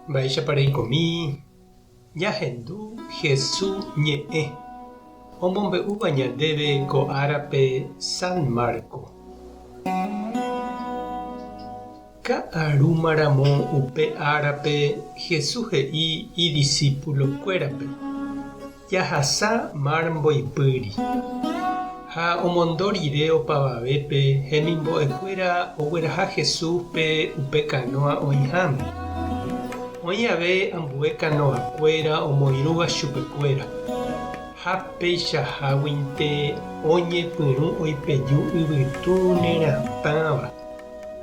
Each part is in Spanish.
Mba'éichaparei komi jahendu Jesús ñe'ẽ omombe'úva ñandéve ko árape San Marco. Ka'arúmaramo upe árape Jesús he'i idiscípulokuérape jahasa mar mbo'ipýri ha omondo rire opavavépe hemimbo'ekuéra ogueraha Jesúspe upe canoa oĩháme. Oĩ ave ambue canoakuéra omoirũva chupekuéra ha peichaháguinte oñepyrũ oipeju yvytu neratãva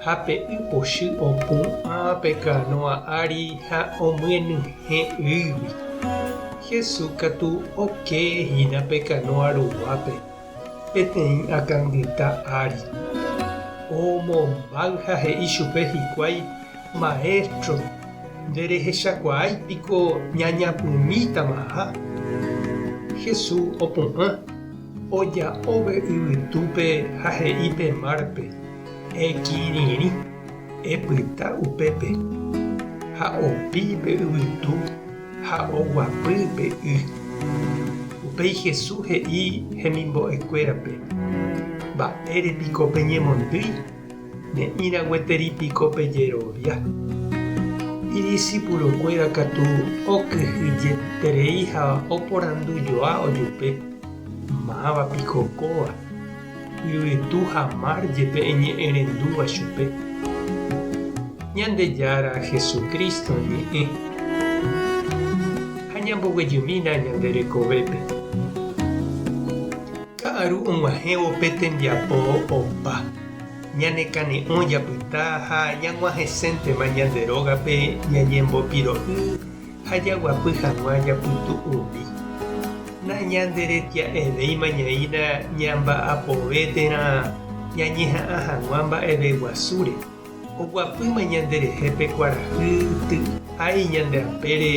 ha pe ypochy opu'ã pe canoa ári ha omyenyhẽ ýgui. Jesús katu okehína pe canoa ruguápe peteĩ akãngyta ári. Omombáy ha he'i chupe hikuái: Maestro, nderehechakuaáipiko ñañapyrũmítamaha. Jesús opu'ã oja'óve yvytúpe ha he'i pe márpe: Ekirirĩ, epyta upépe. Ha opípe yvytu ha oguapy pe y. Upéi Jesús he'i hemimbo'ekuérape: Mba'érepiko peñemondýi, ne'írã gueteripiko pejerovia. Idiscípulokuéra katu okyhyjeterei ha oporandujoa ojupe: Mávapiko kóva. Yvytu ha mar jepe eñe'ẽrendúva chupe. Ñandejára Jesucristo ñe'ẽ ha ñamboguejymína ñande rekovépe. Ka'aru og̃uahẽvo pe tembiapo opa ñanekane'õ japyta ha ñag̃uahẽséntema ñande rógape ñañembopiro'y ha jaguapy hag̃ua japytu umi. Nañanderetia'evéimañaína ñamba'apovéterã ñañeha'ã hag̃ua mba'eve guasúre. Oguapýma ñanderehépe kuarahy ty'ái ñande apére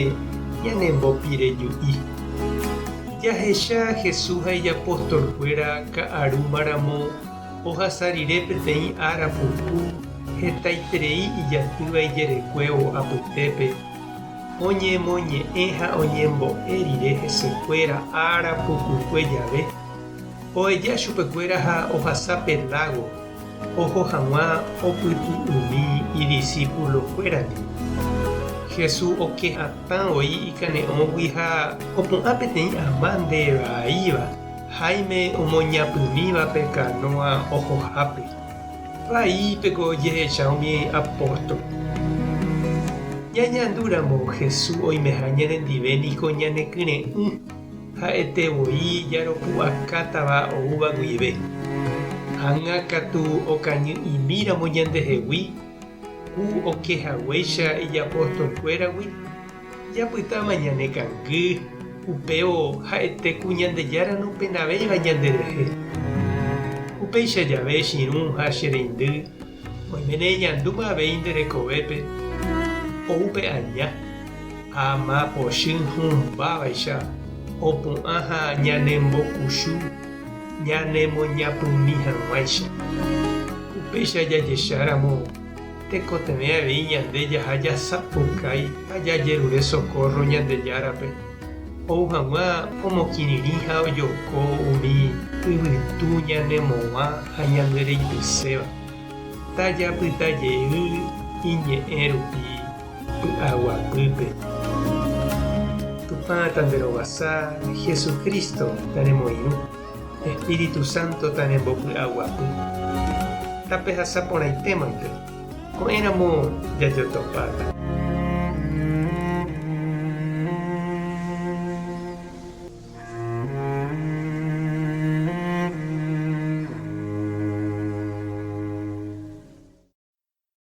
ñanembopireju'i. Jahecha Jesús ha ijapóstolkuéra ka'arúmaramo ohasa rire peteĩ ára puku hetaiterei ijatýva ijerekuévo apytépe oñemoñe'ẽ ha oñembo'e rire hesekuéra ára pukukue jave. Oeja chupekuéra ha ohasa pe lago oho hag̃ua opytu'ymi idiscípulokuérami. Jesús okehatã oĩ ikane'õgui ha opu'ã peteĩ ama ndevaíva haime omoñapymíva pe canoa ohohápe. Vaípeko ojehecha umi apóstol. Ñañandúramo Jesús oimeha ñanendivéniko ñanekyre'ỹ ha'etevoi jaropu'akátava oúva guive. Ág̃akatu okañy'imíramo ñandehegui ku okehaguéicha ijapóstolkuéragui japytáma ñanekangy upévo ha'ete ku Ñandejára nopendavéiva ñanderehe. Upéicha jave chiru ha chereindy oimene ñandúma avei nderekovépe oúpe aña ama pochy humbávaicha opu'ã ha ñanembokuchu ñanemoñapymi hag̃uáicha. Upéicha jajecháramo tekotevẽ avei ñande jaha jasapukái ha jajerure socorro Ñandejárape. Ou hag̃ua omokĩriri ha ojoko umi yvytu ñanemovã ha ñandereipyséva. Tajapytajey iñe'ẽ rupi py'aguapýpe. Tupã tanderovasa Jesucristo taremoirũ. Espíritu Santo tarembopy'aguapy. Tape hasapórãitémante ko'ẽramo jajotopáta.